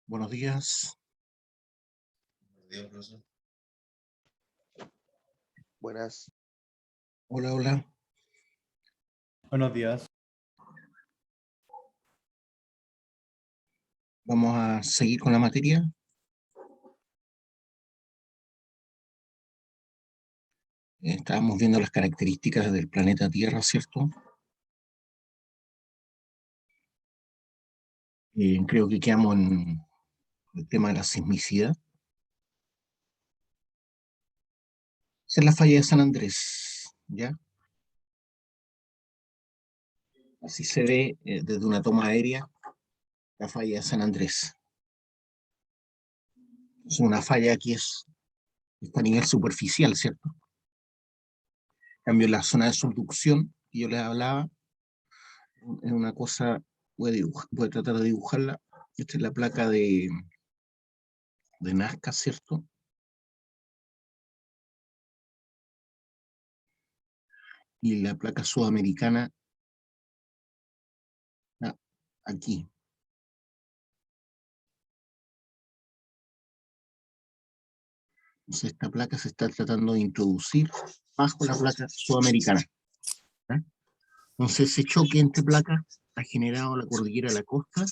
Buenos días. Buenos días, profesor. Buenas. Hola, hola. Buenos días. Vamos a seguir con la materia. Estábamos viendo las características del planeta Tierra, ¿cierto? Creo que quedamos en el tema de la sismicidad. Esa es la falla de San Andrés, ¿ya? Así se ve desde una toma aérea la falla de San Andrés. Es una falla que está a nivel superficial, ¿cierto? En cambio, la zona de subducción que yo les hablaba es una cosa, voy a tratar de dibujarla. Esta es la placa de Nazca, ¿cierto? Y la placa sudamericana aquí. Entonces esta placa se está tratando de introducir bajo la placa sudamericana. ¿Ya? Entonces ese choque entre placas ha generado la cordillera de la costa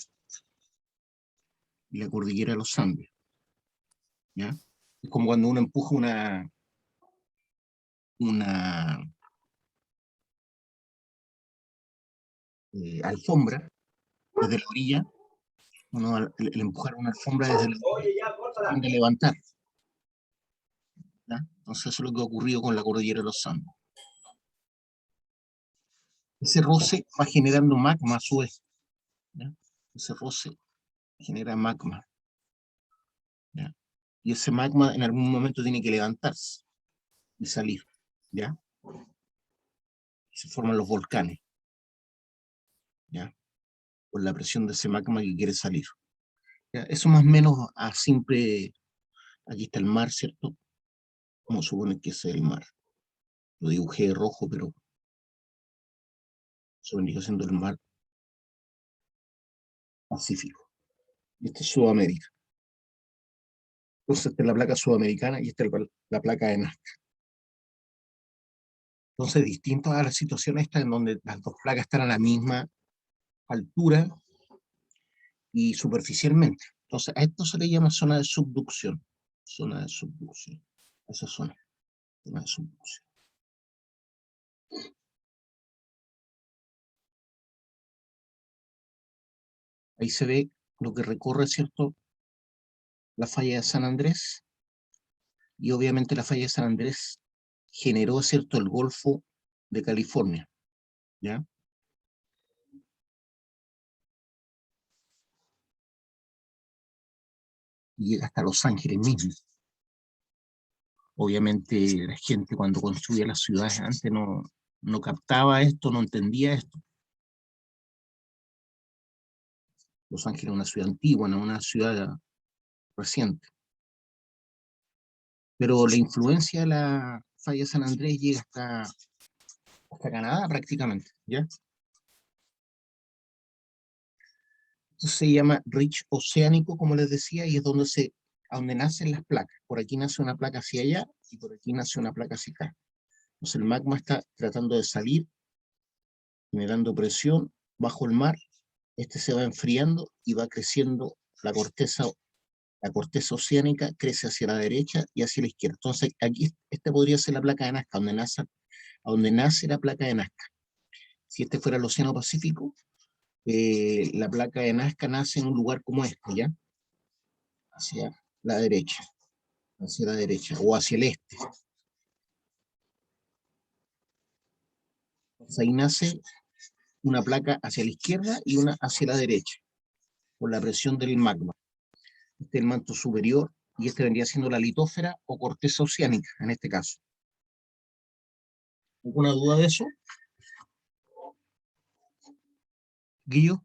y la cordillera de los Andes. ¿Ya? Es como cuando uno empuja una alfombra desde la orilla. Uno al empujar una alfombra desde la orilla tiende a levantar. ¿Ya? Entonces eso es lo que ha ocurrido con la cordillera de los Andes. Ese roce va generando magma a su vez. ¿Ya? Ese roce genera magma. ¿Ya? Y ese magma en algún momento tiene que levantarse y salir. ¿Ya? Y se forman los volcanes. ¿Ya? Por la presión de ese magma que quiere salir. ¿Ya? Eso más o menos a simple. Aquí está el mar, ¿cierto? Vamos a suponer que ese es el mar. Lo dibujé de rojo, pero eso vendría siendo el mar Pacífico. Y este es Sudamérica. Entonces esta es la placa sudamericana y esta es la placa de Nazca. Entonces, distinto a la situación esta en donde las dos placas están a la misma altura y superficialmente. Entonces, a esto se le llama zona de subducción. Zona de subducción. Esa zona de subducción. Ahí se ve lo que recorre, ¿cierto? La falla de San Andrés. Y obviamente la falla de San Andrés generó, ¿cierto?, el Golfo de California. ¿Ya? Y llega hasta Los Ángeles mismo. Obviamente la gente cuando construía las ciudades antes no captaba esto, no entendía esto. Los Ángeles es una ciudad antigua, no una ciudad reciente. Pero la influencia de la falla de San Andrés llega hasta Canadá prácticamente, ¿ya? Entonces se llama ridge oceánico, como les decía, y es a donde nacen las placas. Por aquí nace una placa hacia allá y por aquí nace una placa hacia acá. Entonces el magma está tratando de salir, generando presión bajo el mar. Este se va enfriando y va creciendo la corteza oceánica, crece hacia la derecha y hacia la izquierda. Entonces aquí esta podría ser la placa de Nazca, donde nace la placa de Nazca. Si este fuera el Océano Pacífico, la placa de Nazca nace en un lugar como este, ¿ya? Hacia la derecha, o hacia el este. Entonces ahí nace una placa hacia la izquierda y una hacia la derecha, por la presión del magma. Este es el manto superior y este vendría siendo la litósfera o corteza oceánica, en este caso. ¿Alguna duda de eso? Guillo.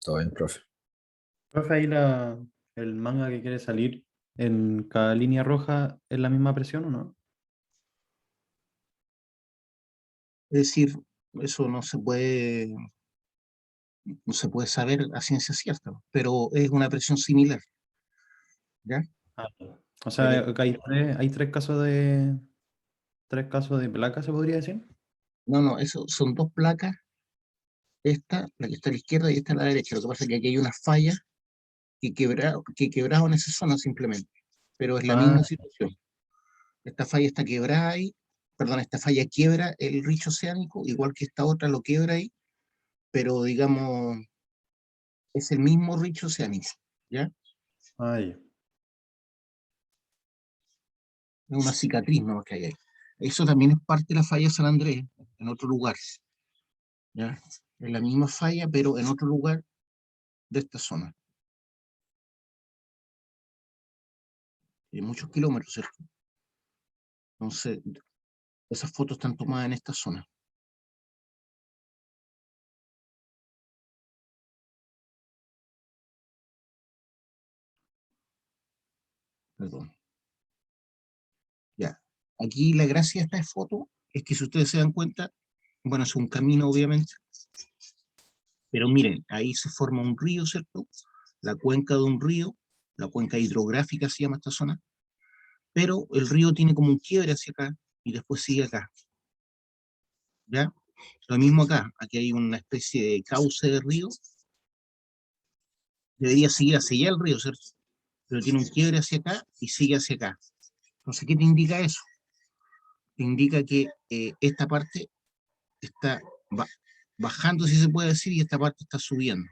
Todo bien, profe. Profe, ahí el manga que quiere salir en cada línea roja es la misma presión, ¿o no? Es decir, eso no se puede no se puede saber a ciencia cierta, pero es una presión similar, ¿ya? Ah, o sea, Pero acá hay tres casos de placa, se podría decir. no, eso son dos placas, esta, la que está a la izquierda y esta a la derecha. Lo que pasa es que aquí hay una falla que quebraron esa zona simplemente, pero es la Ah, misma situación. Esta falla está quebrada ahí, perdón, esta falla quiebra el richo oceánico, igual que esta otra lo quiebra ahí, pero digamos, es el mismo richo oceánico, ¿ya? ya. Es una cicatriz nomás que hay ahí. Eso también es parte de la falla San Andrés, en otro lugar, ¿ya? Es la misma falla, pero en otro lugar de esta zona. Y muchos kilómetros, ¿cierto? Entonces, esas fotos están tomadas en esta zona. Perdón. Ya. Aquí la gracia de esta foto es que si ustedes se dan cuenta, bueno, es un camino obviamente, pero miren, ahí se forma un río, ¿cierto? La cuenca de un río, la cuenca hidrográfica se llama esta zona, pero el río tiene como un quiebre hacia acá y después sigue acá, ¿ya? Lo mismo acá, aquí hay una especie de cauce de río, debería seguir hacia allá el río, ¿cierto? Pero tiene un quiebre hacia acá y sigue hacia acá. Entonces, ¿qué te indica eso? Te indica que esta parte está bajando, si se puede decir, y esta parte está subiendo,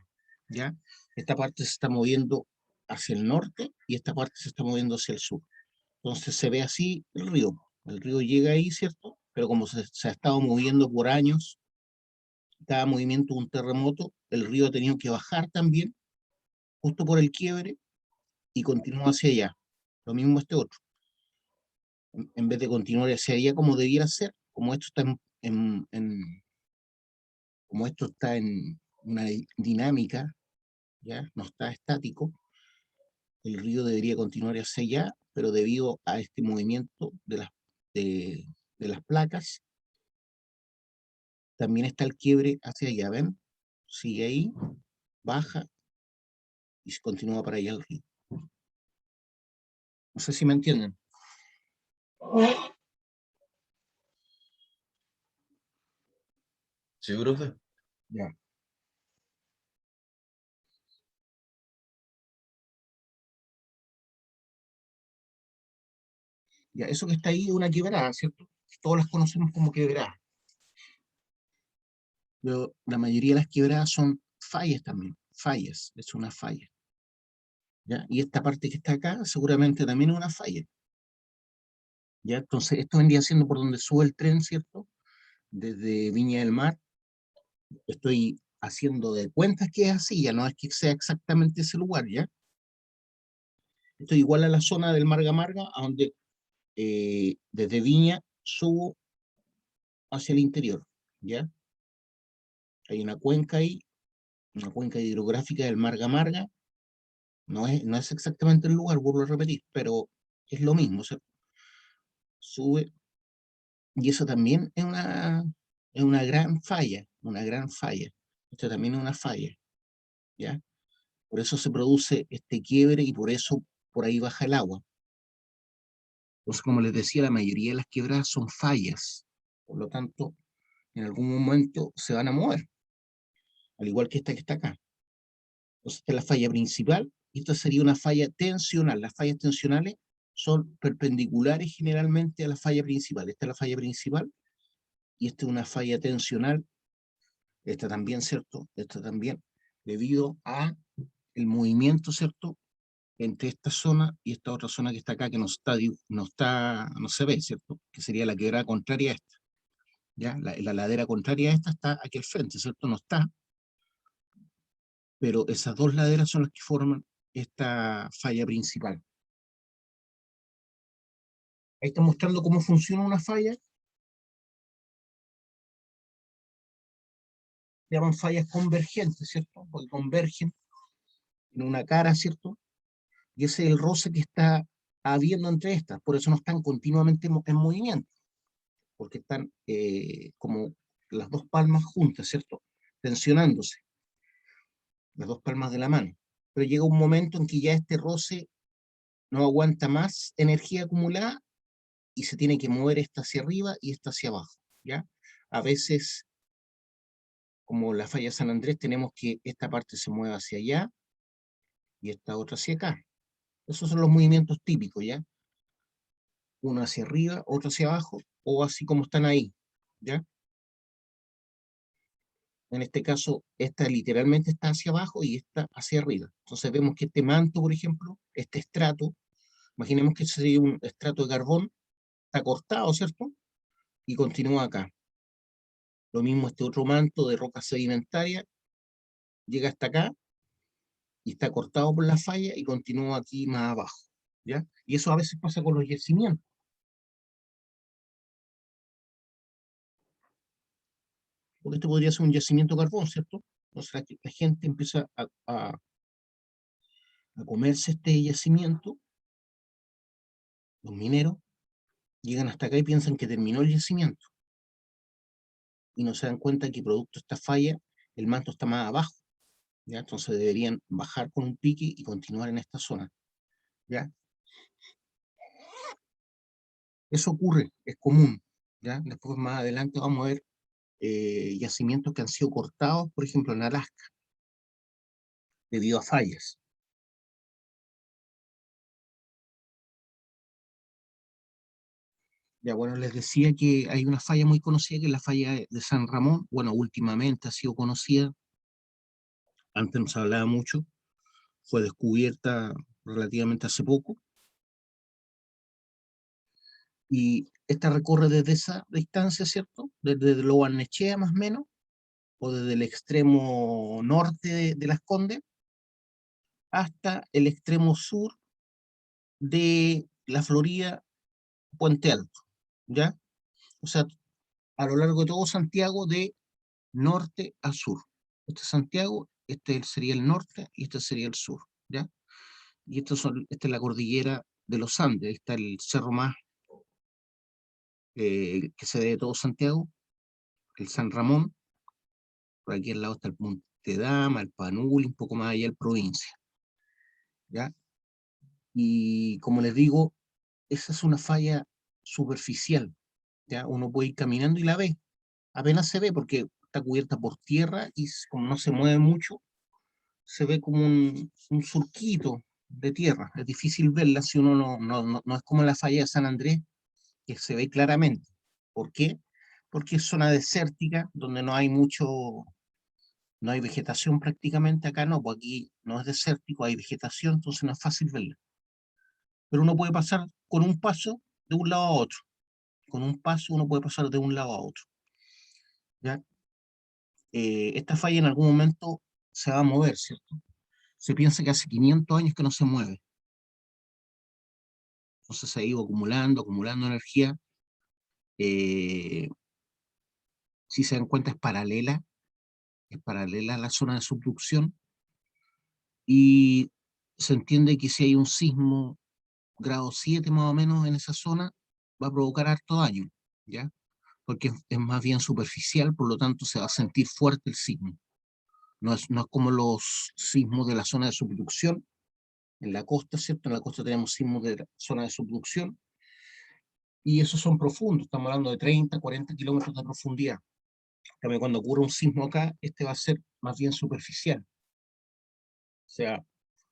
¿ya? Esta parte se está moviendo hacia el norte y esta parte se está moviendo hacia el sur. Entonces se ve así el río llega ahí, ¿cierto? Pero como se ha estado moviendo por años, cada movimiento de un terremoto, el río ha tenido que bajar también, justo por el quiebre, y continúa hacia allá. Lo mismo este otro. En vez de continuar hacia allá como debiera ser, como esto está como esto está en una dinámica, ¿ya? No está estático, el río debería continuar hacia allá, pero debido a este movimiento de las placas, también está el quiebre hacia allá, ¿ven? Sigue ahí, baja y se continúa para allá el río. No sé si me entienden. Sí, profe. Ya. Ya, eso que está ahí es una quebrada, ¿cierto? Todos las conocemos como quebradas. Pero la mayoría de las quebradas son fallas también, fallas, es una falla. ¿Ya? Y esta parte que está acá seguramente también es una falla. ¿Ya? Entonces, esto vendría siendo por donde sube el tren, ¿cierto? Desde Viña del Mar. Estoy haciendo de cuentas que es así, ya no es que sea exactamente ese lugar, ¿ya? Estoy igual a la zona del Marga Marga, a donde desde Viña subo hacia el interior, ¿ya? Hay una cuenca ahí, una cuenca hidrográfica del Marga Marga, no es exactamente el lugar, vuelvo a repetir, pero es lo mismo, ¿cierto? Sube, y eso también es una gran falla, una gran falla. Esto también es una falla, ¿ya? Por eso se produce este quiebre y por eso por ahí baja el agua. Entonces, como les decía, la mayoría de las quebradas son fallas, por lo tanto, en algún momento se van a mover, al igual que esta que está acá. Entonces, esta es la falla principal y esta sería una falla tensional. Las fallas tensionales son perpendiculares generalmente a la falla principal. Esta es la falla principal y esta es una falla tensional, esta también, ¿cierto? Esta también, debido a el movimiento, ¿cierto? Entre esta zona y esta otra zona que está acá, que no se ve, ¿cierto? Que sería la quebrada contraria a esta. ¿Ya? La ladera contraria a esta está aquí al frente, ¿cierto? No está, pero esas dos laderas son las que forman esta falla principal. Ahí está mostrando cómo funciona una falla. Se llaman fallas convergentes, ¿cierto? Porque convergen en una cara, ¿cierto? Y ese es el roce que está habiendo entre estas. Por eso no están continuamente en movimiento, porque están como las dos palmas juntas, ¿cierto? Tensionándose. las dos palmas de la mano. Pero llega un momento en que ya este roce no aguanta más energía acumulada y se tiene que mover esta hacia arriba y esta hacia abajo, ¿ya? A veces, como la falla San Andrés, tenemos que esta parte se mueva hacia allá y esta otra hacia acá. Esos son los movimientos típicos, ¿ya? Uno hacia arriba, otro hacia abajo, o así como están ahí, ¿ya? En este caso, esta literalmente está hacia abajo y esta hacia arriba. Entonces vemos que este manto, por ejemplo, este estrato, imaginemos que sería un estrato de carbón, está cortado, ¿cierto? Y continúa acá. Lo mismo este otro manto de roca sedimentaria, llega hasta acá y está cortado por la falla y continúa aquí más abajo, ¿ya? Y eso a veces pasa con los yacimientos. Porque esto podría ser un yacimiento de carbón, ¿cierto? Entonces la gente empieza a comerse este yacimiento, los mineros llegan hasta acá y piensan que terminó el yacimiento. Y no se dan cuenta que producto de esta falla, el manto está más abajo, ¿ya? Entonces deberían bajar con un pique y continuar en esta zona, ¿ya? Eso ocurre, es común, ¿ya? Después más adelante vamos a ver yacimientos que han sido cortados, por ejemplo en Alaska, debido a fallas. Ya, bueno, les decía que hay una falla muy conocida, que es la falla de San Ramón. Bueno, últimamente ha sido conocida, antes no se hablaba mucho, fue descubierta relativamente hace poco, y esta recorre desde esa distancia, ¿cierto? Desde Lo Barnechea más o menos, o desde el extremo norte de Las Condes, hasta el extremo sur de la Florida, Puente Alto, ¿ya? O sea, a lo largo de todo Santiago de norte a sur. Este es Santiago, este sería el norte y este sería el sur, ¿ya? Y esta es la cordillera de los Andes, ahí está el cerro más que se ve de todo Santiago, el San Ramón, por aquí al lado está el Monte Dama, el Panuli, un poco más allá el Provincia, ¿ya? Y como les digo, esa es una falla superficial, ¿ya? Uno puede ir caminando y la ve, apenas se ve porque está cubierta por tierra y como no se mueve mucho, se ve como un surquito de tierra. Es difícil verla si uno no es como la falla de San Andrés, que se ve claramente. ¿Por qué? Porque es zona desértica, donde no hay mucho, no hay vegetación prácticamente. Acá no, pues aquí no es desértico, hay vegetación, entonces no es fácil verla. Pero uno puede pasar con un paso de un lado a otro. Con un paso uno puede pasar de un lado a otro, ¿ya? Esta falla en algún momento se va a mover, ¿cierto? Se piensa que hace 500 años que no se mueve. Entonces se ha ido acumulando, acumulando energía. Eh, si se dan cuenta es paralela a la zona de subducción, y se entiende que si hay un sismo grado 7 más o menos en esa zona, va a provocar harto daño, ¿ya? Porque es más bien superficial, por lo tanto se va a sentir fuerte el sismo. No es como los sismos de la zona de subducción, en la costa, ¿cierto? En la costa tenemos sismos de la zona de subducción, y esos son profundos, estamos hablando de 30, 40 kilómetros de profundidad. También cuando ocurre un sismo acá, este va a ser más bien superficial, o sea,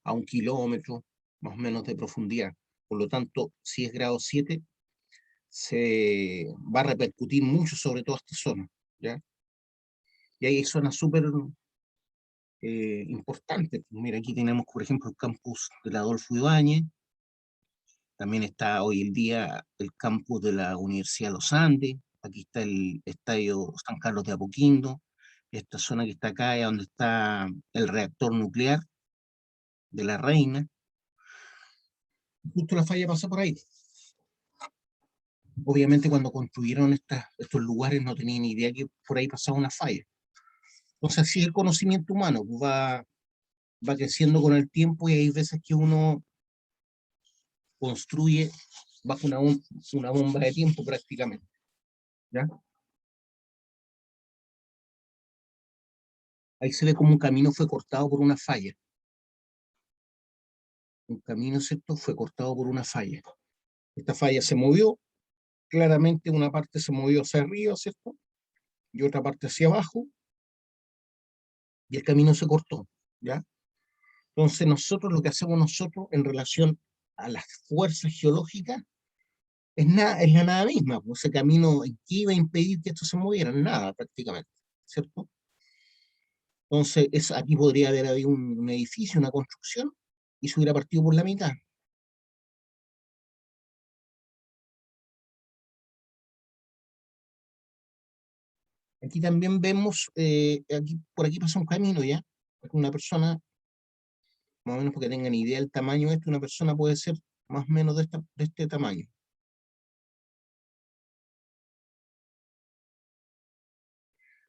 a 1 kilómetro más o menos de profundidad. Por lo tanto, si es grado 7, se va a repercutir mucho sobre toda esta zona, ¿ya? Y hay zonas súper importantes. Mira, aquí tenemos, por ejemplo, el campus del Adolfo Ibáñez, también está hoy en día el campus de la Universidad de los Andes, aquí está el Estadio San Carlos de Apoquindo, esta zona que está acá es donde está el reactor nuclear de La Reina. Justo la falla pasa por ahí. Obviamente cuando construyeron estos lugares no tenían ni idea que por ahí pasaba una falla. Entonces así es el conocimiento humano, pues va creciendo con el tiempo, y hay veces que uno construye bajo una bomba de tiempo prácticamente, ¿ya? Ahí se ve como un camino fue cortado por una falla. Un camino, ¿cierto? Fue cortado por una falla. Esta falla se movió, claramente una parte se movió hacia arriba, ¿cierto? Y otra parte hacia abajo, y el camino se cortó, ¿ya? Entonces nosotros, lo que hacemos nosotros en relación a las fuerzas geológicas, es la nada misma, pues ese camino, ¿qué iba a impedir que esto se moviera? Nada, prácticamente, ¿cierto? Entonces, aquí podría haber habido un edificio, una construcción, y se hubiera partido por la mitad. Aquí también vemos, por aquí pasa un camino ya, una persona, más o menos porque tengan idea del tamaño de esto, una persona puede ser más o menos de este tamaño.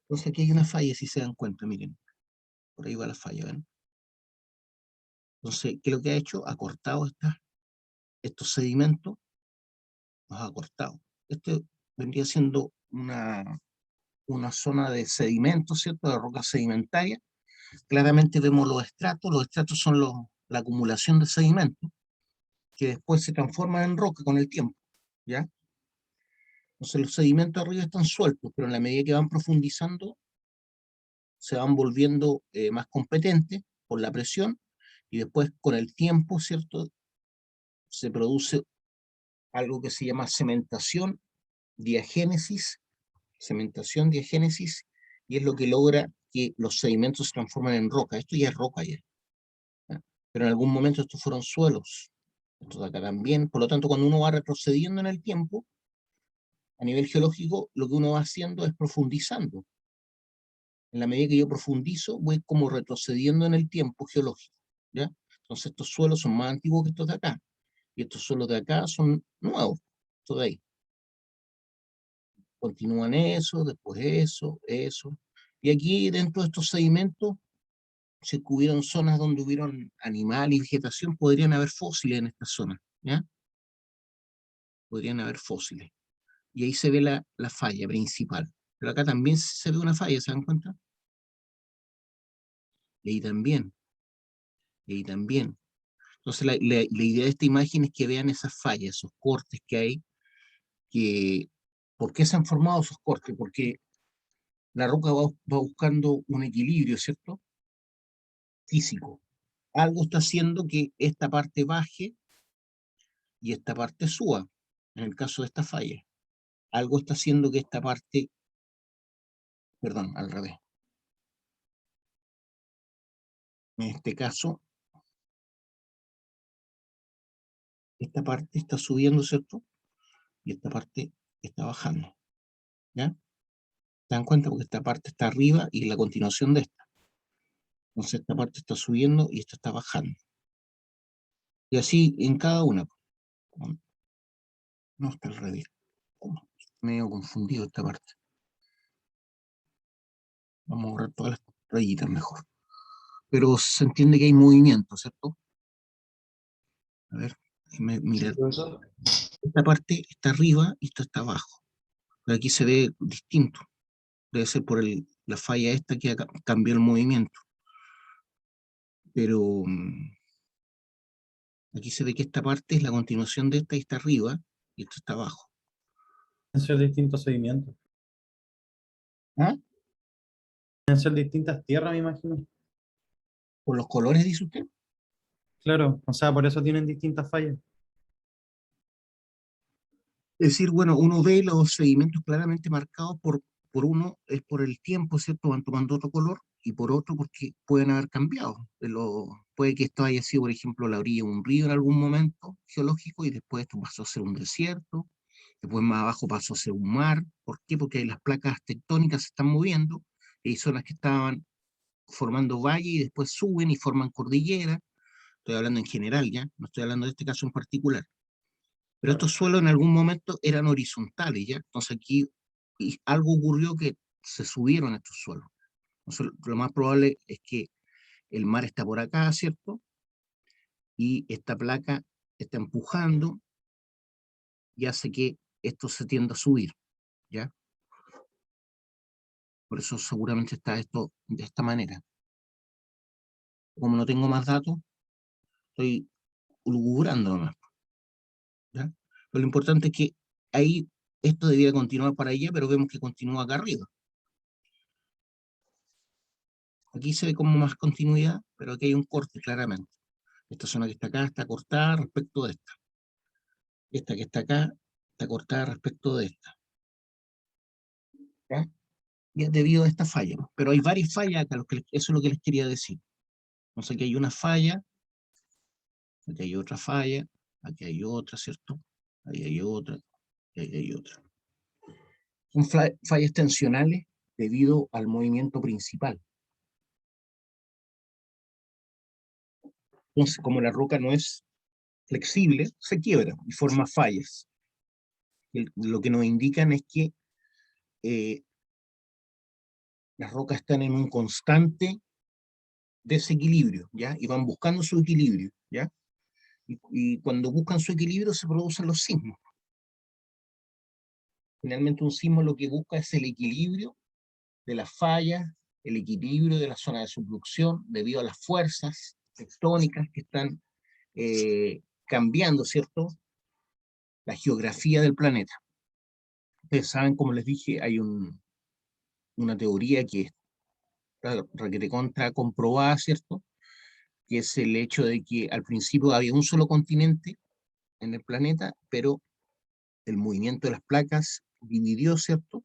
Entonces aquí hay una falla, si se dan cuenta, miren, por ahí va la falla, ¿ven? Entonces, ¿qué es lo que ha hecho? Ha cortado estos sedimentos, los ha cortado. Este vendría siendo una zona de sedimentos, ¿cierto? De roca sedimentaria. Claramente vemos los estratos son la acumulación de sedimentos, que después se transforman en roca con el tiempo, ¿ya? Entonces los sedimentos arriba están sueltos, pero en la medida que van profundizando, se van volviendo más competentes por la presión, y después con el tiempo, ¿cierto? Se produce algo que se llama cementación, diagénesis, y es lo que logra que los sedimentos se transformen en roca. Esto ya es roca ya, ¿ya? Pero en algún momento estos fueron suelos, estos de acá también. Por lo tanto, cuando uno va retrocediendo en el tiempo, a nivel geológico, lo que uno va haciendo es profundizando. En la medida que yo profundizo, voy como retrocediendo en el tiempo geológico, ¿ya? Entonces estos suelos son más antiguos que estos de acá, y estos suelos de acá son nuevos, estos de ahí. Continúan eso, después eso. Y aquí dentro de estos sedimentos, si hubieron zonas donde hubieron animal y vegetación, podrían haber fósiles en estas zonas, ¿ya? Podrían haber fósiles. Y ahí se ve la falla principal. Pero acá también se ve una falla, ¿se dan cuenta? Y ahí también, y ahí también. Entonces la idea de esta imagen es que vean esas fallas, esos cortes que hay, ¿por qué se han formado esos cortes? Porque la roca va buscando un equilibrio, ¿cierto? Físico. Algo está haciendo que esta parte baje y esta parte suba, en el caso de esta falla. Algo está haciendo que esta parte, perdón, al revés. En este caso, esta parte está subiendo, ¿cierto? Y esta parte está bajando, ¿ya? ¿Se dan cuenta? Porque esta parte está arriba y la continuación de esta. Entonces esta parte está subiendo y esta está bajando. Y así en cada una. No, está al revés. Medio confundido esta parte. Vamos a borrar todas las rayitas mejor. Pero se entiende que hay movimiento, ¿cierto? A ver, mirar. profesor. Esta parte está arriba y esta está abajo. Pero aquí se ve distinto. Debe ser por la falla esta que cambió el movimiento. Pero aquí se ve que esta parte es la continuación de esta y está arriba y esta está abajo. Pueden ser distintos sedimentos. ¿Ah? Pueden ser distintas tierras, me imagino. ¿Por los colores, dice usted? Claro, o sea, por eso tienen distintas fallas. Es decir, bueno, uno ve los sedimentos claramente marcados por uno, es por el tiempo, ¿cierto? Van tomando otro color, y por otro porque pueden haber cambiado. Puede que esto haya sido, por ejemplo, la orilla de un río en algún momento geológico, y después esto pasó a ser un desierto, después más abajo pasó a ser un mar. ¿Por qué? Porque ahí las placas tectónicas se están moviendo, y hay zonas que estaban formando valle y después suben y forman cordillera. Estoy hablando en general, ¿ya? No estoy hablando de este caso en particular. Pero estos suelos en algún momento eran horizontales, ¿ya? Entonces aquí algo ocurrió que se subieron estos suelos. Entonces, lo más probable es que el mar está por acá, ¿cierto? Y esta placa está empujando y hace que esto se tienda a subir, ¿ya? Por eso seguramente está esto de esta manera. Como no tengo más datos, estoy lucubrando nomás, ¿ya? Pero lo importante es que ahí esto debía continuar para allá, pero vemos que continúa acá arriba. Aquí se ve como más continuidad, pero aquí hay un corte claramente. Esta zona que está acá está cortada respecto de esta. Esta que está acá está cortada respecto de esta. ¿Ya? Y es debido a esta falla. Pero hay varias fallas acá, eso es lo que les quería decir. Entonces aquí hay una falla, aquí hay otra falla, aquí hay otra, ¿cierto? Ahí hay otra, y ahí hay otra. Son fallas tensionales debido al movimiento principal. Entonces, como la roca no es flexible, se quiebra y forma fallas. Lo que nos indican es que las rocas están en un constante desequilibrio, ¿ya? Y van buscando su equilibrio, ¿ya? Y cuando buscan su equilibrio se producen los sismos. Finalmente un sismo lo que busca es el equilibrio de las fallas, el equilibrio de la zona de subducción debido a las fuerzas tectónicas que están cambiando, ¿cierto?, la geografía del planeta. Ustedes saben, como les dije, hay una teoría que está requete contra comprobada, ¿cierto?, que es el hecho de que al principio había un solo continente en el planeta, pero el movimiento de las placas dividió, ¿cierto?,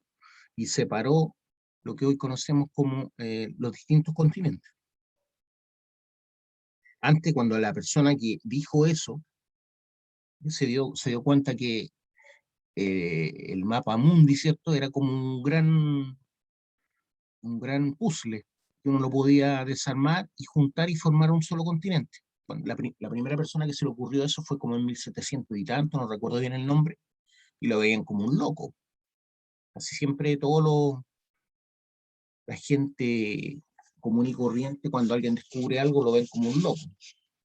y separó lo que hoy conocemos como los distintos continentes. Antes, cuando la persona que dijo eso se dio cuenta que el mapa mundi, ¿cierto?, era como un gran puzzle, que uno lo podía desarmar y juntar y formar un solo continente. Bueno, la primera persona que se le ocurrió eso fue como en 1700 y tanto, no recuerdo bien el nombre, y lo veían como un loco. Así siempre la gente común y corriente, cuando alguien descubre algo, lo ven como un loco.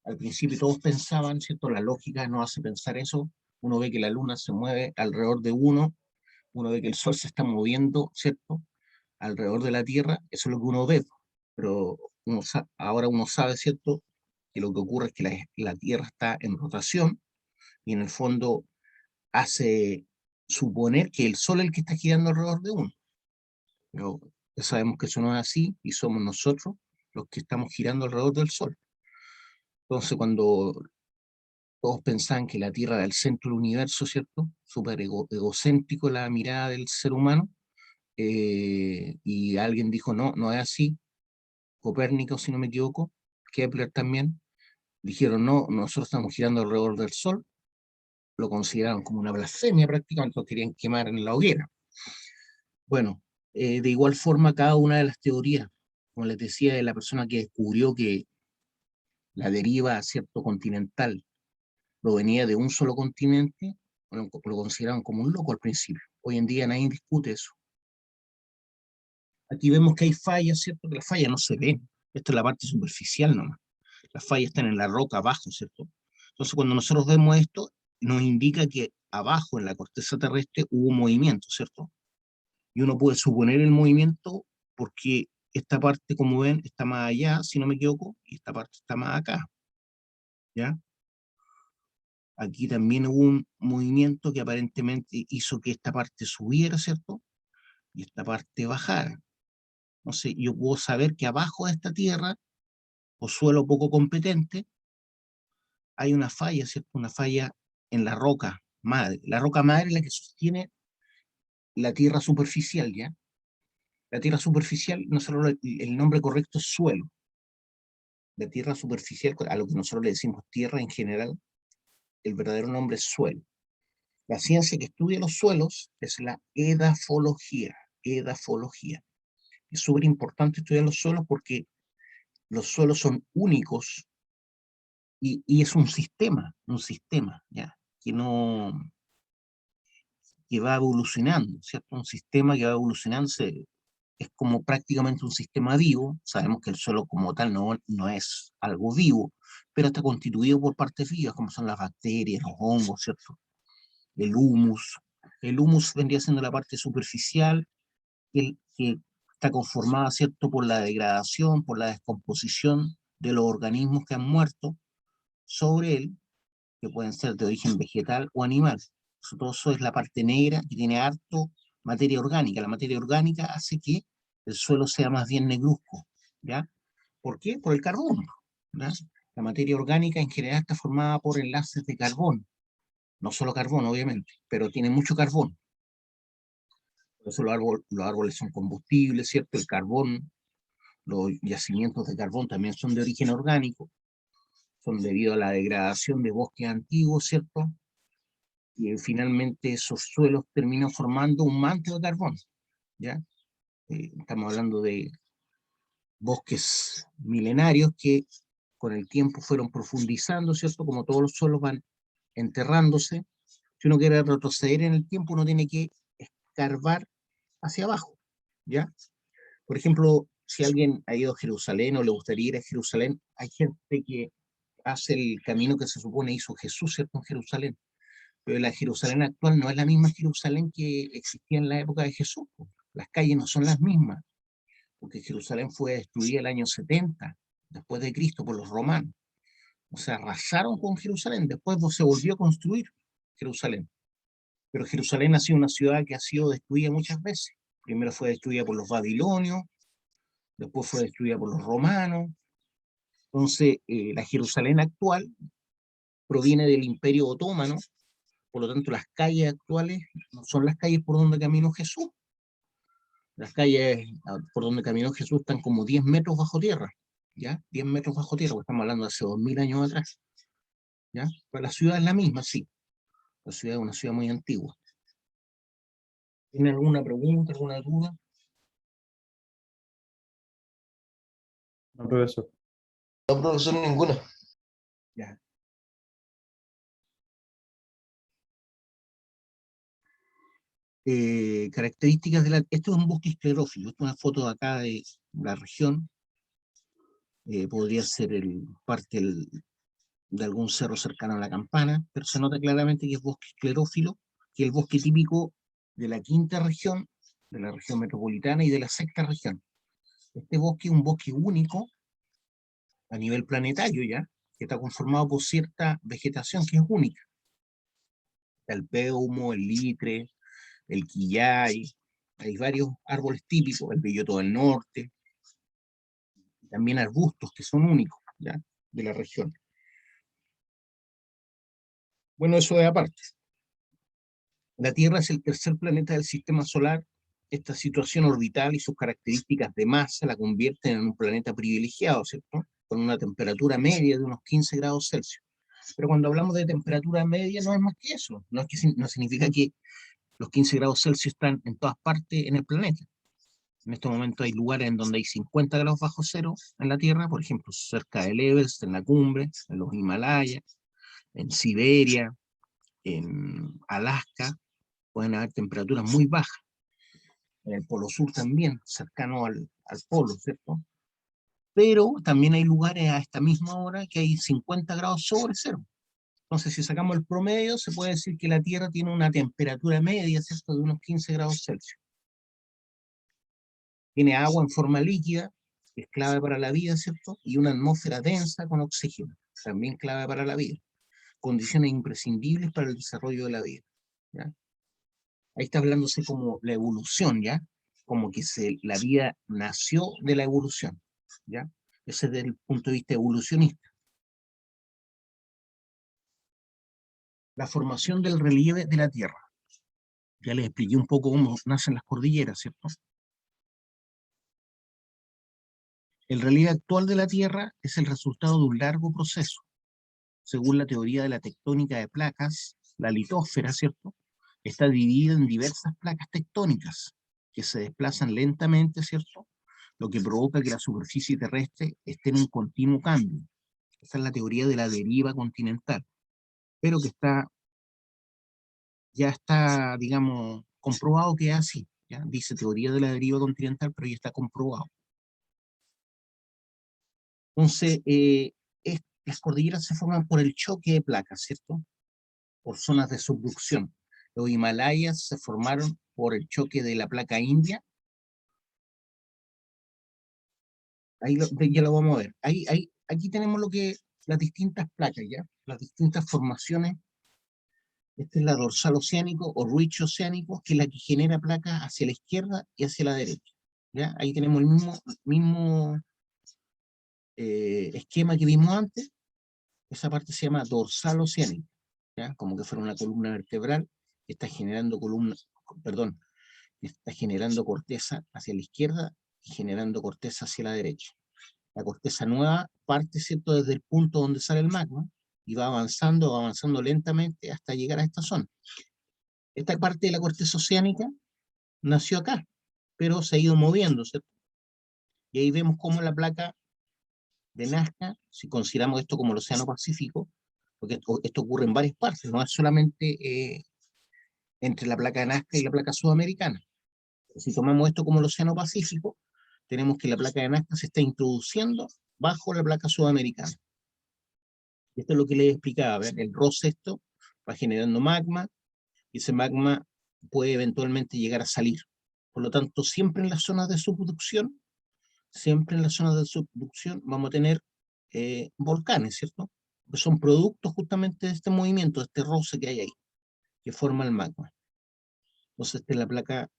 Al principio todos pensaban, ¿cierto? La lógica nos hace pensar eso. Uno ve que la luna se mueve alrededor de uno ve que el sol se está moviendo, ¿cierto?, alrededor de la Tierra, eso es lo que uno ve. Pero ahora uno sabe, ¿cierto?, que lo que ocurre es que la Tierra está en rotación y en el fondo hace suponer que el Sol es el que está girando alrededor de uno. Pero ya sabemos que eso no es así y somos nosotros los que estamos girando alrededor del Sol. Entonces, cuando todos pensaban que la Tierra era el centro del universo, ¿cierto?, súper egocéntrico la mirada del ser humano, y alguien dijo, no, no es así. Copérnico, si no me equivoco, Kepler también, dijeron, no, nosotros estamos girando alrededor del Sol, lo consideraron como una blasfemia prácticamente, lo querían quemar en la hoguera. Bueno, de igual forma cada una de las teorías, como les decía, de la persona que descubrió que la deriva, ¿cierto?, continental provenía de un solo continente, bueno, lo consideraron como un loco al principio. Hoy en día nadie discute eso. Aquí vemos que hay fallas, ¿cierto?, que las fallas no se ven. Esta es la parte superficial nomás. Las fallas están en la roca abajo, ¿cierto? Entonces, cuando nosotros vemos esto, nos indica que abajo, en la corteza terrestre, hubo movimiento, ¿cierto? Y uno puede suponer el movimiento porque esta parte, como ven, está más allá, si no me equivoco, y esta parte está más acá, ¿ya? Aquí también hubo un movimiento que aparentemente hizo que esta parte subiera, ¿cierto?, y esta parte bajara. Entonces, yo puedo saber que abajo de esta tierra, o suelo poco competente, hay una falla, ¿cierto? Una falla en la roca madre. La roca madre es la que sostiene la tierra superficial, ¿ya? La tierra superficial, el nombre correcto es suelo. La tierra superficial, a lo que nosotros le decimos tierra en general, el verdadero nombre es suelo. La ciencia que estudia los suelos es la edafología. Edafología. Es súper importante estudiar los suelos porque los suelos son únicos y es un sistema, ¿ya? Que va evolucionando, ¿cierto? Un sistema que va evolucionando, es como prácticamente un sistema vivo. Sabemos que el suelo como tal no es algo vivo, pero está constituido por partes vivas, como son las bacterias, los hongos, ¿cierto? El humus. El humus vendría siendo la parte superficial que está conformada, ¿cierto?, por la degradación, por la descomposición de los organismos que han muerto sobre él, que pueden ser de origen vegetal o animal. Todo eso es la parte negra que tiene harto materia orgánica. La materia orgánica hace que el suelo sea más bien negruzco, ¿ya? ¿Por qué? Por el carbón, ¿ya? La materia orgánica en general está formada por enlaces de carbón, no solo carbón, obviamente, pero tiene mucho carbón. Por eso los árboles son combustibles, ¿cierto? El carbón, los yacimientos de carbón también son de origen orgánico, son debido a la degradación de bosques antiguos, ¿cierto? Y finalmente esos suelos terminan formando un manto de carbón, ¿ya? Estamos hablando de bosques milenarios que con el tiempo fueron profundizando, ¿cierto? Como todos los suelos van enterrándose. Si uno quiere retroceder en el tiempo, uno tiene que escarbar hacia abajo, ¿ya? Por ejemplo, si alguien ha ido a Jerusalén o le gustaría ir a Jerusalén, hay gente que hace el camino que se supone hizo Jesús, ¿cierto?, en Jerusalén. Pero la Jerusalén actual no es la misma Jerusalén que existía en la época de Jesús. Las calles no son las mismas, porque Jerusalén fue destruida el año 70, después de Cristo, por los romanos. O sea, arrasaron con Jerusalén, después se volvió a construir Jerusalén. Pero Jerusalén ha sido una ciudad que ha sido destruida muchas veces. Primero fue destruida por los babilonios, después fue destruida por los romanos. Entonces, la Jerusalén actual proviene del Imperio Otomano, por lo tanto, las calles actuales no son las calles por donde caminó Jesús. Las calles por donde caminó Jesús están como 10 metros bajo tierra, ¿ya? 10 metros bajo tierra, porque estamos hablando de hace 2000 años atrás, ¿ya? Pero la ciudad es la misma, sí. La ciudad es una ciudad muy antigua. ¿Tiene alguna pregunta, alguna duda? No, profesor. No, profesor, ninguna. Ya. Características de la... Esto es un bosque esclerófilo. Esto es una foto de acá de la región. Podría ser parte de algún cerro cercano a la Campana, pero se nota claramente que es bosque esclerófilo, que es el bosque típico de la quinta región, de la región metropolitana y de la sexta región. Este bosque es un bosque único a nivel planetario ya, que está conformado por cierta vegetación que es única. El péumo, el litre, el quillay, hay varios árboles típicos, el belloto del norte, y también arbustos que son únicos ya, de la región. Bueno, eso es aparte. La Tierra es el tercer planeta del sistema solar. Esta situación orbital y sus características de masa la convierten en un planeta privilegiado, ¿cierto? Con una temperatura media de unos 15 grados Celsius. Pero cuando hablamos de temperatura media no es más que eso. No, es que, no significa que los 15 grados Celsius están en todas partes en el planeta. En este momento hay lugares en donde hay 50 grados bajo cero en la Tierra, por ejemplo, cerca del Everest, en la cumbre, en los Himalayas, en Siberia, en Alaska, pueden haber temperaturas muy bajas. En el Polo Sur también, cercano al polo, ¿cierto? Pero también hay lugares a esta misma hora que hay 50 grados sobre cero. Entonces, si sacamos el promedio, se puede decir que la Tierra tiene una temperatura media, ¿cierto?, de unos 15 grados Celsius. Tiene agua en forma líquida, que es clave para la vida, ¿cierto? Y una atmósfera densa con oxígeno, también clave para la vida. Condiciones imprescindibles para el desarrollo de la vida, ¿ya? Ahí está hablándose como la evolución, ¿ya? Como que la vida nació de la evolución, ¿ya? Ese es desde el punto de vista evolucionista. La formación del relieve de la Tierra. Ya les expliqué un poco cómo nacen las cordilleras, ¿cierto? El relieve actual de la Tierra es el resultado de un largo proceso. Según la teoría de la tectónica de placas, la litosfera, ¿cierto?, está dividida en diversas placas tectónicas que se desplazan lentamente, ¿cierto?, lo que provoca que la superficie terrestre esté en un continuo cambio. Esa es la teoría de la deriva continental, pero que ya está, digamos, comprobado que es así. ¿Ya? Dice teoría de la deriva continental, pero ya está comprobado. Entonces, las cordilleras se forman por el choque de placas, ¿cierto? Por zonas de subducción. Los Himalayas se formaron por el choque de la placa india Ahí ya lo vamos a ver. Aquí tenemos las distintas placas, ¿ya? Las distintas formaciones. Esta es la dorsal oceánico o ridge oceánico, que es la que genera placas hacia la izquierda y hacia la derecha. ¿Ya? Ahí tenemos el mismo esquema que vimos antes. Esa parte se llama dorsal oceánico, ¿ya? Como que fuera una columna vertebral que está generando está generando corteza hacia la izquierda y generando corteza hacia la derecha. La corteza nueva parte, ¿cierto?, desde el punto donde sale el magma y va avanzando lentamente hasta llegar a esta zona. Esta parte de la corteza oceánica nació acá, pero se ha ido moviendo, ¿cierto? Y ahí vemos cómo la placa de Nazca, si consideramos esto como el Océano Pacífico, porque esto ocurre en varias partes, no es solamente entre la placa de Nazca y la placa sudamericana. Si tomamos esto como el Océano Pacífico, tenemos que la placa de Nazca se está introduciendo bajo la placa sudamericana. Esto es lo que les explicaba, ¿ver? El roce esto va generando magma, y ese magma puede eventualmente llegar a salir. Por lo tanto, siempre en las zonas de subducción vamos a tener volcanes, ¿cierto? Que son productos justamente de este movimiento, de este roce que hay ahí, que forma el magma. Entonces, esta es la placa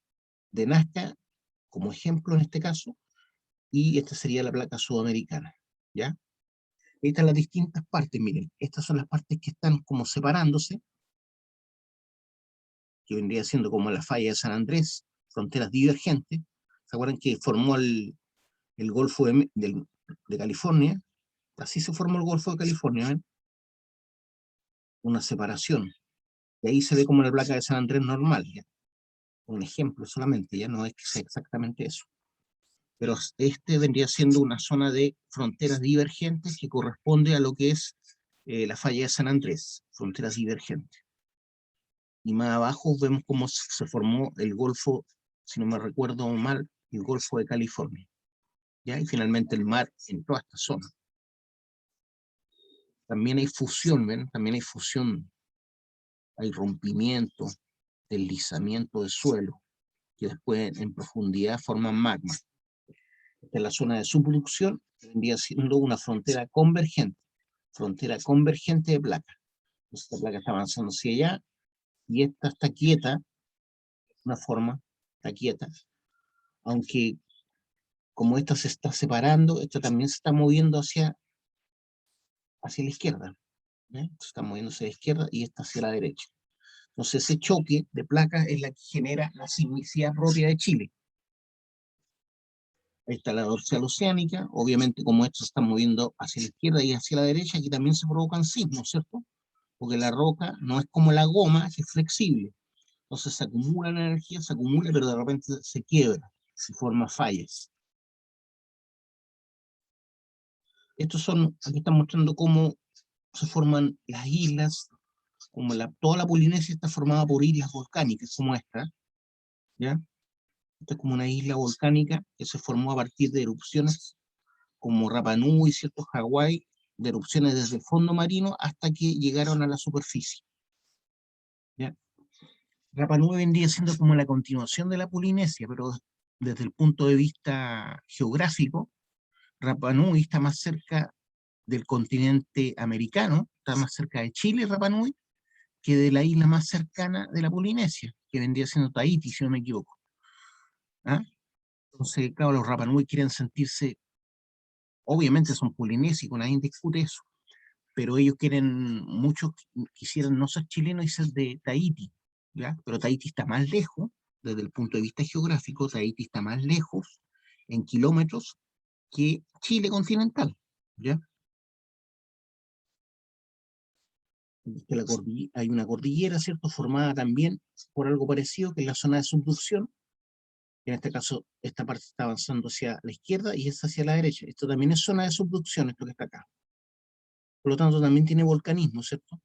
de Nazca, como ejemplo en este caso, y esta sería la placa sudamericana, ¿ya? Estas son las distintas partes, miren, estas son las partes que están como separándose, que vendría siendo como la falla de San Andrés, fronteras divergentes. ¿Se acuerdan que formó el Golfo de California? Así se formó el Golfo de California, ¿ven? Una separación. Y ahí se ve como la placa de San Andrés normal, ¿ya? Un ejemplo solamente, ya no es que sea exactamente eso. Pero este vendría siendo una zona de fronteras divergentes que corresponde a lo que es la falla de San Andrés, fronteras divergentes. Y más abajo vemos cómo se formó el Golfo, si no me recuerdo mal, el Golfo de California. ¿Ya? Y finalmente el mar en toda esta zona. También hay fusión, ¿ven? También hay fusión, hay rompimiento, deslizamiento de suelo, que después en profundidad forman magma. Esta es la zona de subducción, que vendría siendo una frontera convergente de placa. Entonces, esta placa está avanzando hacia allá, y esta está quieta, una forma, está quieta, aunque como esta se está separando, esta también se está moviendo hacia la izquierda, ¿eh? Está moviéndose a la izquierda y esta hacia la derecha. Entonces ese choque de placas es la que genera la sismicidad propia de Chile. Ahí está la dorsal oceánica, obviamente como esto se está moviendo hacia la izquierda y hacia la derecha, aquí también se provocan sismos, ¿cierto? Porque la roca no es como la goma, que es flexible. Entonces se acumula la energía, se acumula, pero de repente se quiebra, se forman fallas. Aquí están mostrando cómo se forman las islas, como toda la Polinesia está formada por islas volcánicas, como esta, ¿ya? Esta es como una isla volcánica que se formó a partir de erupciones como Rapa Nui, ¿cierto? Hawái, de erupciones desde el fondo marino hasta que llegaron a la superficie, ¿ya? Rapa Nui vendría siendo como la continuación de la Polinesia, pero desde el punto de vista geográfico, Rapa Nui está más cerca del continente americano, está más cerca de Chile, Rapa Nui, que de la isla más cercana de la Polinesia, que vendría siendo Tahití, si no me equivoco. ¿Ah? Entonces, claro, los Rapa Nui quieren sentirse, obviamente son polinésicos, nadie discute eso, pero ellos muchos quisieran no ser chilenos y ser de Tahití, ¿ya? Pero Tahití está más lejos, desde el punto de vista geográfico, Tahití está más lejos en kilómetros que Chile continental, ¿ya? Hay una cordillera, ¿cierto?, formada también por algo parecido, que es la zona de subducción. En este caso, esta parte está avanzando hacia la izquierda y esta hacia la derecha. Esto también es zona de subducción, esto que está acá. Por lo tanto, también tiene volcanismo, ¿cierto?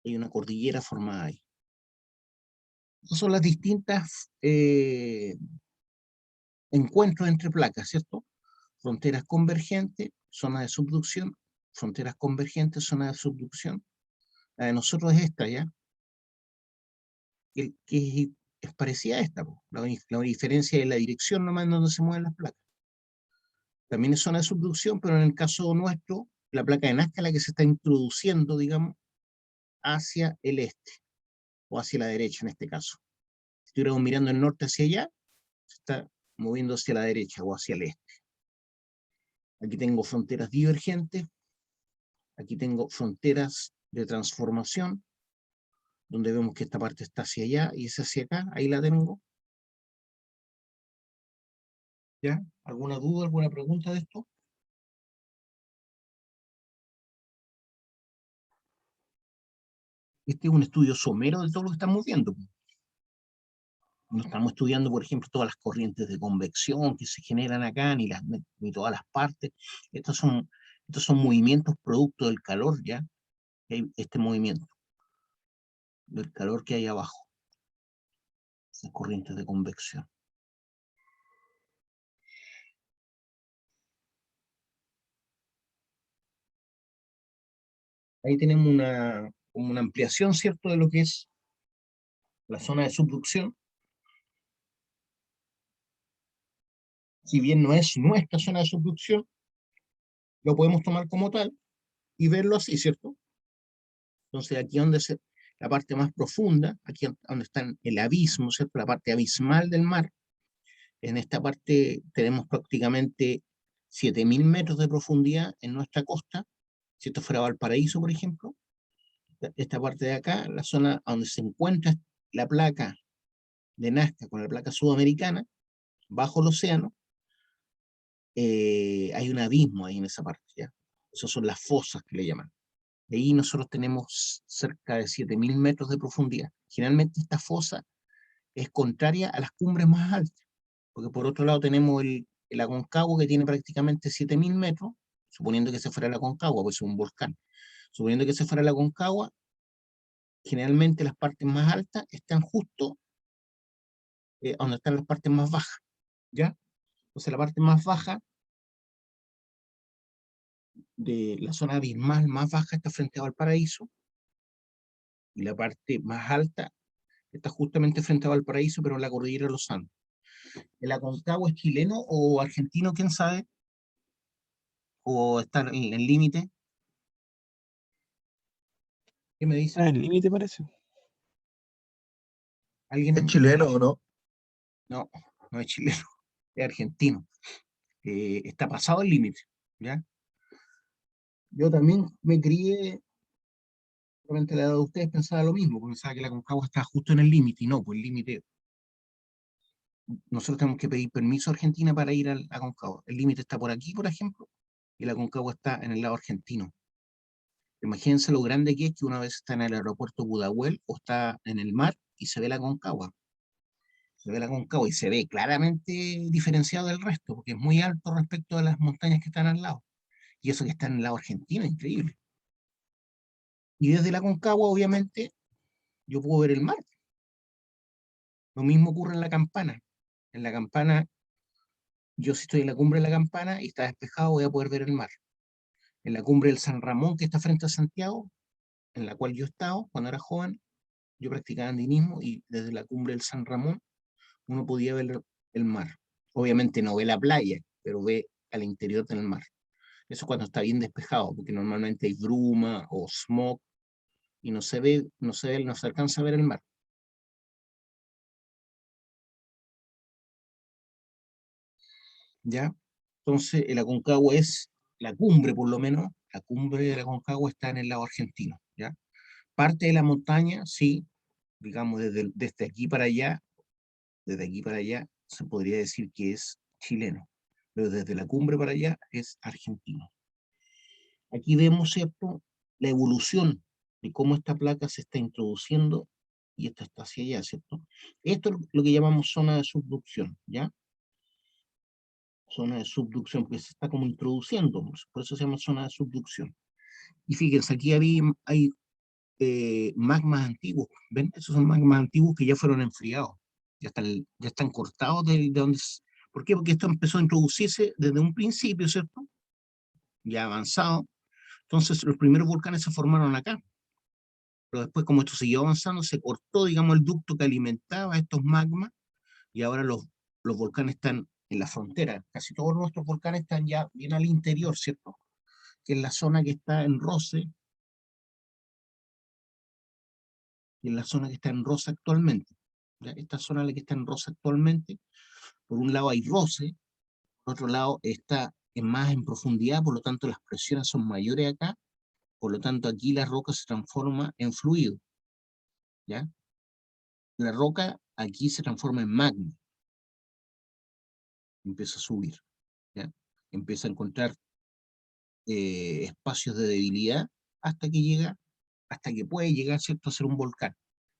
Hay una cordillera formada ahí. Estas son las distintas encuentros entre placas, ¿cierto? Fronteras convergentes, zona de subducción, fronteras convergentes, zona de subducción. La de nosotros es esta, ¿ya? Que es parecida a esta, la diferencia de la dirección nomás en donde se mueven las placas. También es zona de subducción, pero en el caso nuestro, la placa de Nazca es la que se está introduciendo, digamos, hacia el este, o hacia la derecha en este caso. Si estuviéramos mirando el norte hacia allá, se está moviendo hacia la derecha o hacia el este. Aquí tengo fronteras divergentes, aquí tengo fronteras de transformación, donde vemos que esta parte está hacia allá y es hacia acá, ahí la tengo. ¿Ya? ¿Alguna duda, alguna pregunta de esto? Este es un estudio somero de todo lo que estamos viendo. No estamos estudiando, por ejemplo, todas las corrientes de convección que se generan acá, ni todas las partes. Estos son movimientos producto del calor, ¿ya? Este movimiento, del calor que hay abajo. Esas corrientes de convección. Ahí tenemos como una ampliación, ¿cierto?, de lo que es la zona de subducción. Si bien no es nuestra zona de subducción, lo podemos tomar como tal y verlo así, ¿cierto? Entonces aquí donde la parte más profunda, aquí donde está el abismo, ¿cierto? La parte abismal del mar, en esta parte tenemos prácticamente 7.000 metros de profundidad en nuestra costa. Si esto fuera Valparaíso, por ejemplo, esta parte de acá, la zona donde se encuentra la placa de Nazca con la placa sudamericana, bajo el océano, hay un abismo ahí en esa parte, ¿ya? Esas son las fosas que le llaman. De ahí nosotros tenemos cerca de 7.000 metros de profundidad. Generalmente esta fosa es contraria a las cumbres más altas, porque por otro lado tenemos el Aconcagua que tiene prácticamente 7.000 metros, suponiendo que se fuera el Aconcagua, pues es un volcán. Suponiendo que se fuera el Aconcagua, generalmente las partes más altas están justo donde están las partes más bajas, ¿ya? Entonces la parte más baja de la zona abismal más baja está frente a Valparaíso, y la parte más alta está justamente frente a Valparaíso, pero en la cordillera de los Andes. ¿El Aconcagua es chileno o argentino, quién sabe? ¿O está en el límite? ¿Qué me dice? Ah, el límite parece. ¿Alguien? ¿Es chileno o no? No, no es chileno, es argentino. Está pasado el límite, ¿ya? Yo también me crié, probablemente la edad de ustedes pensaba lo mismo, porque pensaba que la Aconcagua estaba justo en el límite, y no, pues el límite, nosotros tenemos que pedir permiso a Argentina para ir al Aconcagua. El límite está por aquí, por ejemplo, y la Aconcagua está en el lado argentino. Imagínense lo grande que es que una vez está en el aeropuerto Pudahuel o está en el mar y se ve la Aconcagua. Se ve la Aconcagua y se ve claramente diferenciado del resto, porque es muy alto respecto a las montañas que están al lado. Y eso que está en el lado argentino, increíble. Y desde la Aconcagua, obviamente, yo puedo ver el mar. Lo mismo ocurre en la Campana. En la Campana, yo si estoy en la cumbre de la Campana y está despejado, voy a poder ver el mar. En la cumbre del San Ramón, que está frente a Santiago, en la cual yo he estado cuando era joven, yo practicaba andinismo y desde la cumbre del San Ramón uno podía ver el mar. Obviamente no ve la playa, pero ve al interior del mar. Eso cuando está bien despejado, porque normalmente hay bruma o smog y no se ve, no se alcanza a ver el mar. ¿Ya? Entonces el Aconcagua es la cumbre, por lo menos, la cumbre del Aconcagua está en el lado argentino, ¿ya? Parte de la montaña, sí, digamos desde aquí para allá, se podría decir que es chileno, pero desde la cumbre para allá es argentino. Aquí vemos, ¿cierto?, la evolución de cómo esta placa se está introduciendo y esta está hacia allá, ¿cierto? Esto es lo que llamamos zona de subducción, ¿ya? Zona de subducción, porque se está como introduciendo, por eso se llama zona de subducción. Y fíjense, aquí hay magmas antiguos, ¿ven? Esos son magmas antiguos que ya fueron enfriados, ya están cortados de donde... ¿Por qué? Porque esto empezó a introducirse desde un principio, ¿cierto? Ya avanzado. Entonces los primeros volcanes se formaron acá. Pero después, como esto siguió avanzando, se cortó, digamos, el ducto que alimentaba estos magmas, y ahora los volcanes están en la frontera. Casi todos nuestros volcanes están ya bien al interior, ¿cierto? Que es la zona que está en roce, y en la zona que está en roce actualmente. ¿Ya? Esta zona la que está en roce actualmente, por un lado hay roce, por otro lado está más en profundidad, por lo tanto las presiones son mayores acá, por lo tanto aquí la roca se transforma en fluido. ¿Ya? La roca aquí se transforma en magma, empieza a subir, ¿ya? Empieza a encontrar espacios de debilidad hasta que llega, hasta que puede llegar, ¿cierto?, a ser un volcán.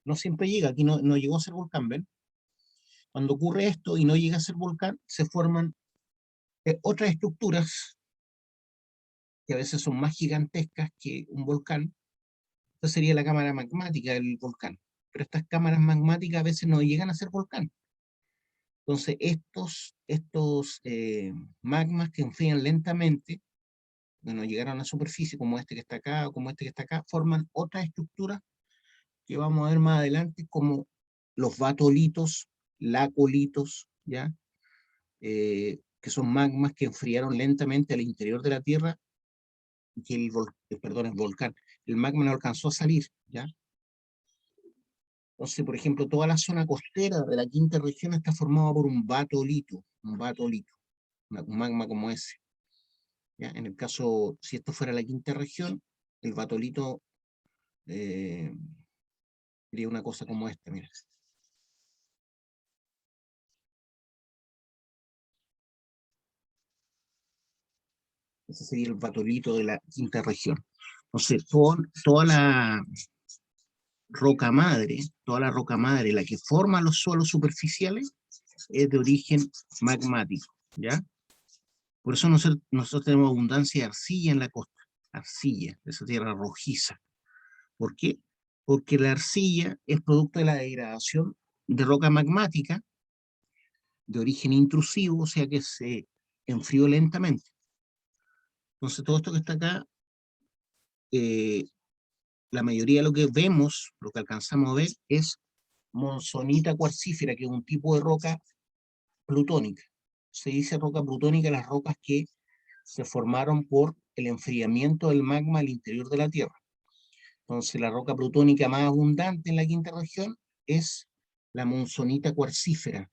No siempre llega, aquí no llegó a ser volcán, ¿ven? Cuando ocurre esto y no llega a ser volcán, se forman otras estructuras que a veces son más gigantescas que un volcán. Esta sería la cámara magmática del volcán. Pero estas cámaras magmáticas a veces no llegan a ser volcán. Entonces, estos magmas que enfrían lentamente, bueno, llegaron a la superficie, como este que está acá, o como este que está acá, forman otras estructuras que vamos a ver más adelante, como los batolitos, lacolitos, ¿ya? Que son magmas que enfriaron lentamente al interior de la Tierra, y que el volcán, el magma no alcanzó a salir, ¿ya? Entonces, por ejemplo, toda la zona costera de la quinta región está formada por un batolito, un magma como ese. ¿Ya? En el caso, si esto fuera la quinta región, el batolito sería una cosa como esta, mira. Ese sería el batolito de la quinta región. Entonces, toda la toda la roca madre, la que forma los suelos superficiales, es de origen magmático, ¿ya? Por eso nosotros tenemos abundancia de arcilla en la costa, arcilla, esa tierra rojiza. ¿Por qué? Porque la arcilla es producto de la degradación de roca magmática de origen intrusivo, o sea que se enfrió lentamente. Entonces todo esto que está acá, la mayoría de lo que vemos, lo que alcanzamos a ver, es monzonita cuarcífera, que es un tipo de roca plutónica. Se dice roca plutónica las rocas que se formaron por el enfriamiento del magma al interior de la Tierra. Entonces la roca plutónica más abundante en la quinta región es la monzonita cuarcífera.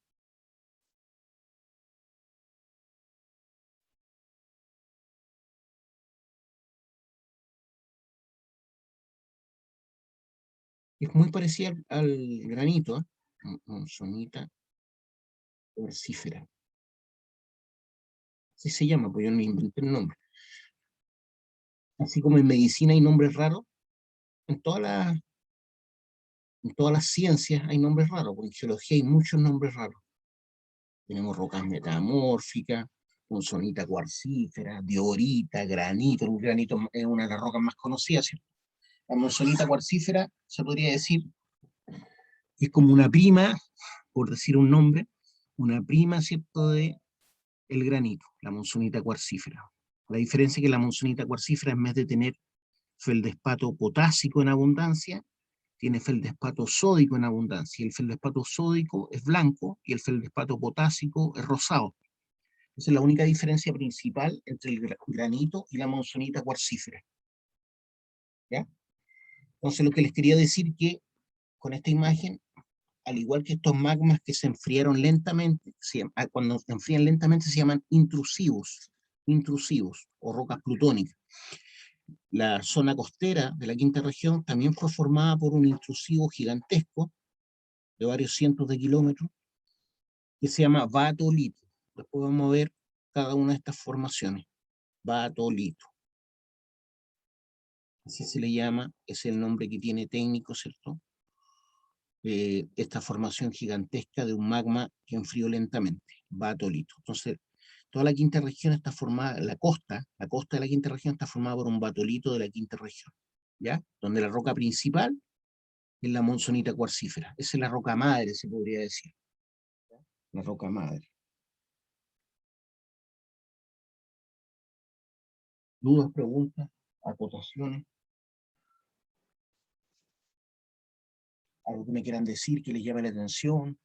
Es muy parecida al granito, ¿eh? Monzonita cuarcífera. Así se llama, pues yo no inventé el nombre. Así como en medicina hay nombres raros, en en todas las ciencias hay nombres raros, porque en geología hay muchos nombres raros. Tenemos rocas metamórficas, monzonita cuarcífera, diorita, granito. El granito es una de las rocas más conocidas, ¿cierto? La monzonita cuarcífera se podría decir que es como una prima, por decir un nombre, una prima, ¿cierto?, de el granito, la monzonita cuarcífera. La diferencia es que la monzonita cuarcífera, en vez de tener feldespato potásico en abundancia, tiene feldespato sódico en abundancia. Y el feldespato sódico es blanco y el feldespato potásico es rosado. Esa es la única diferencia principal entre el granito y la monzonita cuarcífera. ¿Ya? Entonces lo que les quería decir que con esta imagen, al igual que estos magmas que se enfriaron lentamente, cuando se enfrían lentamente se llaman intrusivos o rocas plutónicas. La zona costera de la quinta región también fue formada por un intrusivo gigantesco de varios cientos de kilómetros que se llama batolito. Después vamos a ver cada una de estas formaciones. Batolito. Así se le llama, es el nombre que tiene técnico, ¿cierto? Esta formación gigantesca de un magma que enfrió lentamente, batolito. Entonces, toda la quinta región está formada, la costa de la quinta región está formada por un batolito de la quinta región, ¿ya? Donde la roca principal es la monzonita cuarcífera. Esa es la roca madre, se podría decir. ¿Ya? La roca madre. ¿Dudas, preguntas, acotaciones? ¿Algo que me quieran decir que les llame la atención?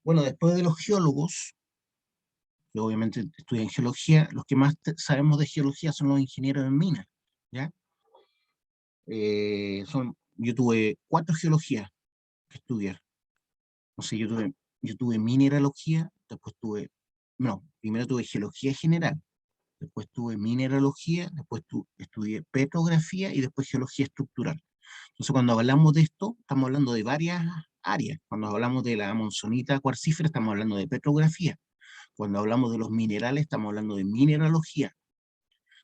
Bueno, después de los geólogos, que obviamente estudian geología, los que más sabemos de geología son los ingenieros en minas, ¿ya? Yo tuve 4 geologías que estudiar. No sé, yo tuve mineralogía, después tuve, no, primero tuve geología general, después tuve mineralogía, después estudié petrografía y después geología estructural. Entonces, cuando hablamos de esto, estamos hablando de varias áreas. Cuando hablamos de la monzonita cuarcífera, estamos hablando de petrografía. Cuando hablamos de los minerales, estamos hablando de mineralogía.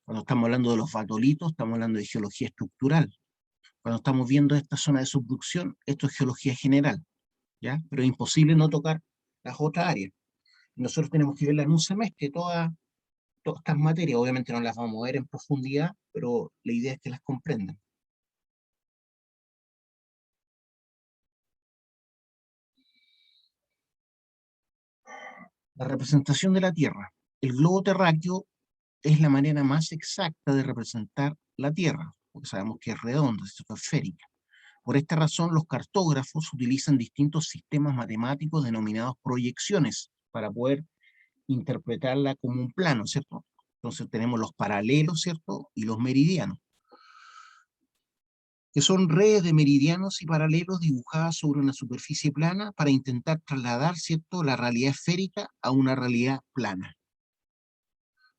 Cuando estamos hablando de los batolitos, estamos hablando de geología estructural. Cuando estamos viendo esta zona de subducción, esto es geología general, ¿ya? Pero es imposible no tocar las otras áreas. Nosotros tenemos que verlas en un semestre, todas estas materias. Obviamente no las vamos a ver en profundidad, pero la idea es que las comprendan. La representación de la Tierra. El globo terráqueo es la manera más exacta de representar la Tierra, porque sabemos que es redonda, es esférica. Por esta razón, los cartógrafos utilizan distintos sistemas matemáticos denominados proyecciones para poder interpretarla como un plano, ¿cierto? Entonces tenemos los paralelos, ¿cierto? Y los meridianos, que son redes de meridianos y paralelos dibujadas sobre una superficie plana para intentar trasladar, ¿cierto?, la realidad esférica a una realidad plana.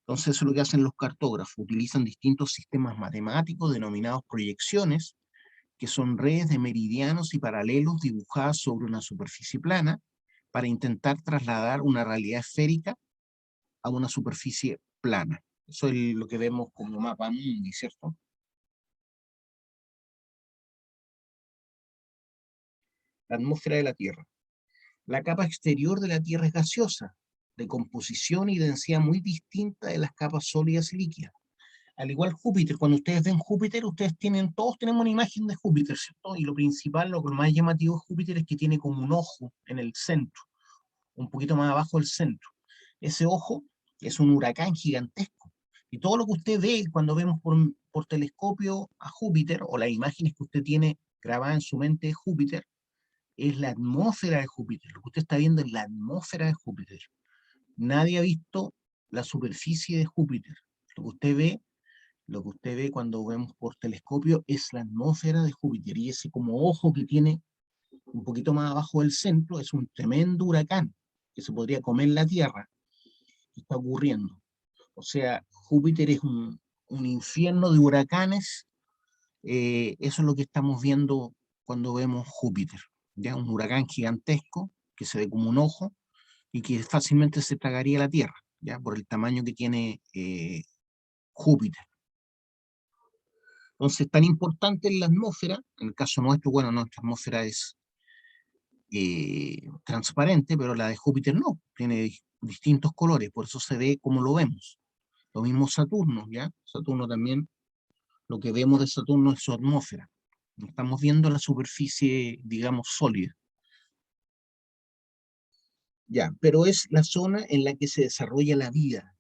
Entonces eso es lo que hacen los cartógrafos, utilizan distintos sistemas matemáticos denominados proyecciones, que son redes de meridianos y paralelos dibujadas sobre una superficie plana para intentar trasladar una realidad esférica a una superficie plana. Eso es lo que vemos como mapa mundi, ¿cierto? La atmósfera de la Tierra. La capa exterior de la Tierra es gaseosa, de composición y densidad muy distinta de las capas sólidas y líquidas. Al igual Júpiter, cuando ustedes ven Júpiter, todos tenemos una imagen de Júpiter, ¿cierto? Y lo principal, lo más llamativo de Júpiter es que tiene como un ojo en el centro, un poquito más abajo del centro. Ese ojo es un huracán gigantesco. Y todo lo que usted ve cuando vemos por telescopio a Júpiter, o las imágenes que usted tiene grabadas en su mente de Júpiter, es la atmósfera de Júpiter. Lo que usted está viendo es la atmósfera de Júpiter. Nadie ha visto la superficie de Júpiter. Lo que usted ve, lo que usted ve cuando vemos por telescopio es la atmósfera de Júpiter. Y ese como ojo que tiene un poquito más abajo del centro es un tremendo huracán que se podría comer la Tierra. ¿Qué está ocurriendo? O sea, Júpiter es un infierno de huracanes. Eso es lo que estamos viendo cuando vemos Júpiter. ¿Ya? Un huracán gigantesco que se ve como un ojo y que fácilmente se tragaría la Tierra, ¿ya? Por el tamaño que tiene Júpiter. Entonces, tan importante es la atmósfera, en el caso nuestro, bueno, nuestra atmósfera es transparente, pero la de Júpiter no, tiene distintos colores, por eso se ve como lo vemos. Lo mismo Saturno, ¿ya? Saturno también, lo que vemos de Saturno es su atmósfera. No estamos viendo la superficie, digamos, sólida. Ya, pero es la zona en la que se desarrolla la vida.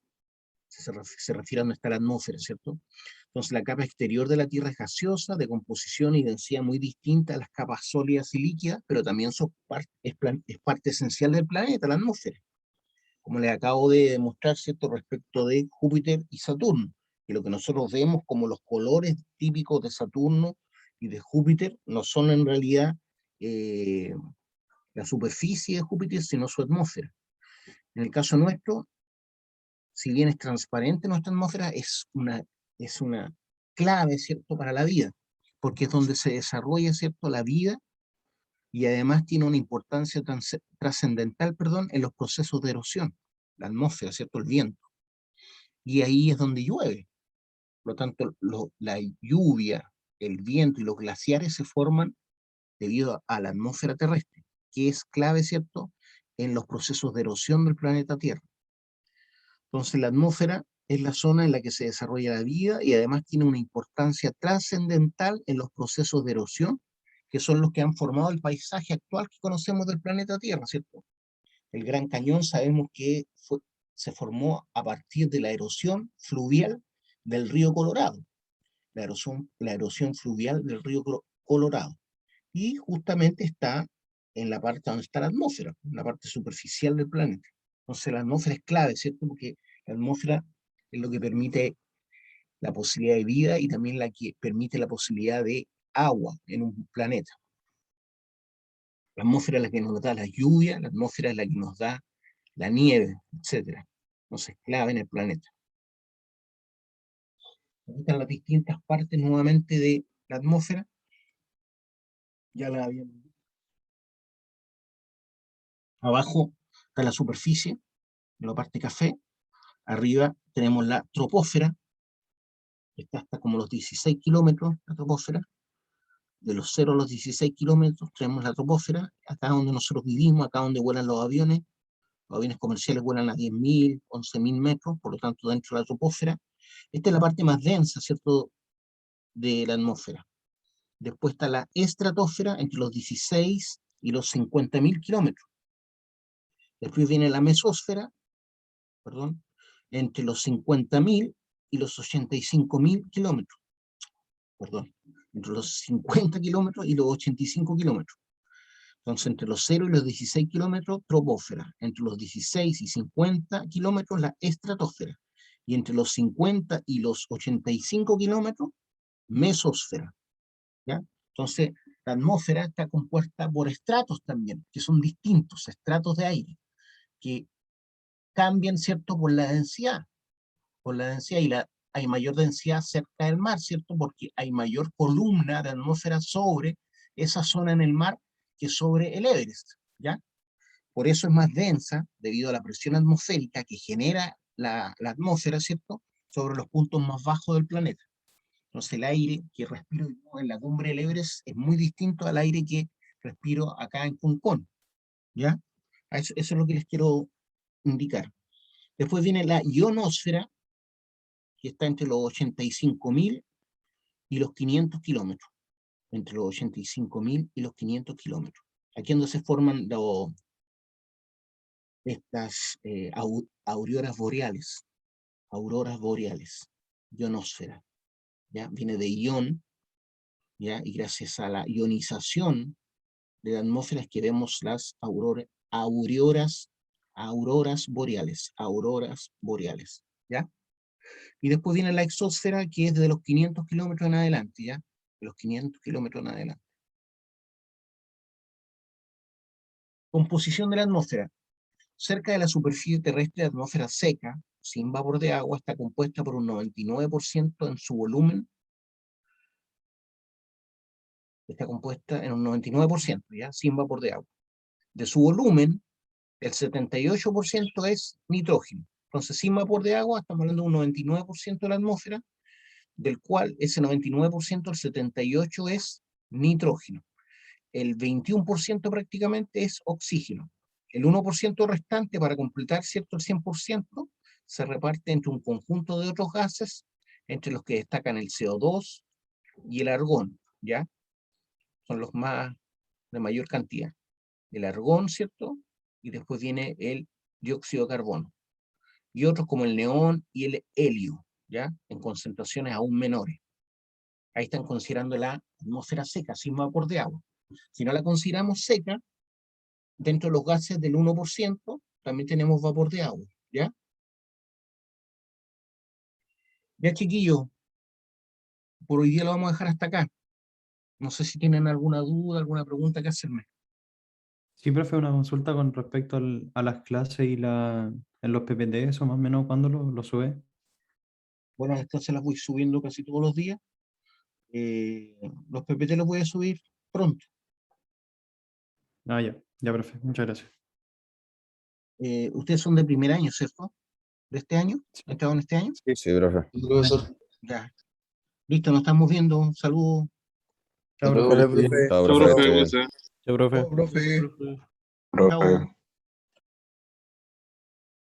Se refiere a donde está la atmósfera, ¿cierto? Entonces la capa exterior de la Tierra es gaseosa, de composición y densidad muy distinta a las capas sólidas y líquidas, pero también es parte esencial del planeta, la atmósfera. Como les acabo de demostrar, ¿cierto?, respecto de Júpiter y Saturno, que lo que nosotros vemos como los colores típicos de Saturno y de Júpiter no son en realidad eh, la superficie de Júpiter, sino su atmósfera. En el caso nuestro, si bien es transparente nuestra atmósfera, es una clave, ¿cierto?, para la vida, porque es donde se desarrolla, ¿cierto?, la vida y además tiene una importancia trascendental, perdón, en los procesos de erosión, la atmósfera, ¿cierto?, el viento. Y ahí es donde llueve. Por lo tanto, la lluvia, el viento y los glaciares se forman debido a la atmósfera terrestre, que es clave, ¿cierto?, en los procesos de erosión del planeta Tierra. Entonces, la atmósfera es la zona en la que se desarrolla la vida y además tiene una importancia trascendental en los procesos de erosión, que son los que han formado el paisaje actual que conocemos del planeta Tierra, ¿cierto? El Gran Cañón sabemos que se formó a partir de la erosión fluvial del río Colorado, la erosión fluvial del río Colorado. Y justamente está en la parte donde está la atmósfera, en la parte superficial del planeta. Entonces la atmósfera es clave, ¿cierto? Porque la atmósfera es lo que permite la posibilidad de vida y también la que permite la posibilidad de agua en un planeta. La atmósfera es la que nos da la lluvia, la atmósfera es la que nos da la nieve, etc. Entonces es clave en el planeta. Aquí están las distintas partes nuevamente de la atmósfera. Ya la habíamos visto. Abajo está la superficie, en la parte café. Arriba tenemos la troposfera, que está hasta como los 16 kilómetros, la troposfera. De los 0 a los 16 kilómetros tenemos la troposfera, acá donde nosotros vivimos, acá donde vuelan los aviones comerciales vuelan a 10.000, 11.000 metros, por lo tanto dentro de la troposfera. Esta es la parte más densa, ¿cierto?, de la atmósfera. Después está la estratosfera, entre los 16 y los 50.000 kilómetros. Después viene la mesósfera, perdón, entre los 50.000 y los 85.000 kilómetros. Perdón, entre los 50 kilómetros y los 85 kilómetros. Entonces, entre los 0 y los 16 kilómetros, troposfera. Entre los 16 y 50 kilómetros, la estratosfera. Y entre los 50 y los 85 kilómetros, mesósfera. ¿Ya? Entonces, la atmósfera está compuesta por estratos también, que son distintos, estratos de aire, que cambian, ¿cierto?, por la densidad. Por la densidad, y hay mayor densidad cerca del mar, ¿cierto? Porque hay mayor columna de atmósfera sobre esa zona en el mar que sobre el Everest, ¿ya? Por eso es más densa, debido a la presión atmosférica que genera la atmósfera, ¿cierto?, sobre los puntos más bajos del planeta. Entonces el aire que respiro en la cumbre del Everest es muy distinto al aire que respiro acá en Concón, ¿ya? Eso es lo que les quiero indicar. Después viene la ionosfera, que está entre los 85.000 y los 500 kilómetros. Entre los 85.000 y los 500 kilómetros. Aquí es donde se forman estas auroras boreales, ionosfera, ¿ya? Viene de ion, ¿ya? Y gracias a la ionización de la atmósfera es que vemos las auroras boreales, ¿ya? Y después viene la exósfera, que es de los 500 kilómetros en adelante, ¿ya? De los 500 kilómetros en adelante. Composición de la atmósfera. Cerca de la superficie terrestre, la atmósfera seca, sin vapor de agua, está compuesta por un 99% en su volumen. Está compuesta en un 99%, ¿ya? Sin vapor de agua. De su volumen, el 78% es nitrógeno. Entonces, sin vapor de agua, estamos hablando de un 99% de la atmósfera, del cual ese 99%, el 78% es nitrógeno. El 21% prácticamente es oxígeno. El 1% restante, para completar, ¿cierto?, el 100%, se reparte entre un conjunto de otros gases, entre los que destacan el CO2 y el argón, ¿ya? Son los más de mayor cantidad. El argón, ¿cierto? Y después viene el dióxido de carbono. Y otros como el neón y el helio, ¿ya? En concentraciones aún menores. Ahí están considerando la atmósfera seca, sin vapor de agua. Si no la consideramos seca, dentro de los gases del 1%, también tenemos vapor de agua, ¿ya? Ya, chiquillos, por hoy día lo vamos a dejar hasta acá. No sé si tienen alguna duda, alguna pregunta que hacerme. Sí, profe, una consulta con respecto a las clases y en los PPT, eso más o menos, ¿cuándo lo sube? Bueno, las clases las voy subiendo casi todos los días. Los PPT los voy a subir pronto. Ah, ya, profe, muchas gracias. Ustedes son de primer año, ¿cierto? ¿De este año? Sí. ¿Entraron en este año? Sí, profe. Profesor. Ya. Listo, nos estamos viendo. Un saludo. Chao, Hasta profe. luego. Chao, Chao, profe. profe, cuídese. Chao, profe. Chao, profe. Chao.